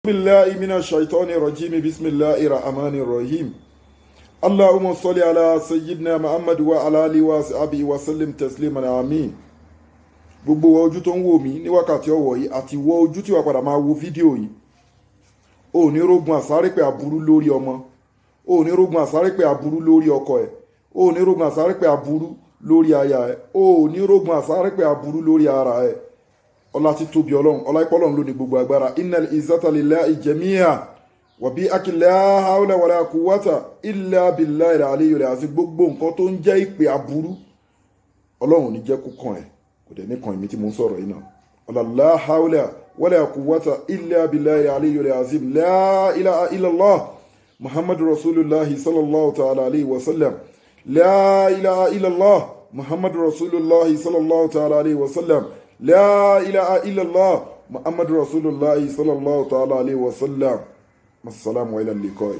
بالله من الشيطان الرجيم بسم الله الرحمن الرحيم اللهم صل على سيدنا محمد وعلى آله وصحبه وسلم تسليما آمين. Gbogbo ojú tó ń wò mí ní wákàtí ọ̀wọ̀ yìí àti wọ ojú tí wàá padà máa wo fídíò yìí ò ní rógun àsárépè aburú lórí ọmọ, ò ní rógun àsárépè aburú lórí ọkọ ẹ̀, ò ní rógun àsárépè aburú lórí aya ẹ̀, ò ní rógun àsárépè aburú lórí ara ẹ̀. Ọlá ti tóbi Ọlọ́run, ọlá ipò Ọlọ́run ló ní gbogbo agbára. Innal izzata lillahi jami'a wa bi la hawla wala quwwata illa billahi al-aliyyil azim. Gbogbo nǹkan tó ń jẹ́ ìpè aburú Ọlọ́run ní jẹ́ kó kàn ẹ́, kò dẹ̀ ní kàn èmi tí mo ń sọ̀rọ̀ yìí náà. La hawla wala quwwata illa billahi al-aliyyil azim. La ilaha illallah Muhammadu Rasulullahi sallallahu ta'ala alayhi wa sallam. La ilaha illallah Muhammadu Rasulullahi sallallahu ta'ala alayhi wa sallam. La ilaha illallah Muhammadu Rasulullahi sallallahu ta'ala alayhi wa sallam. Assalamu ala liqa'i.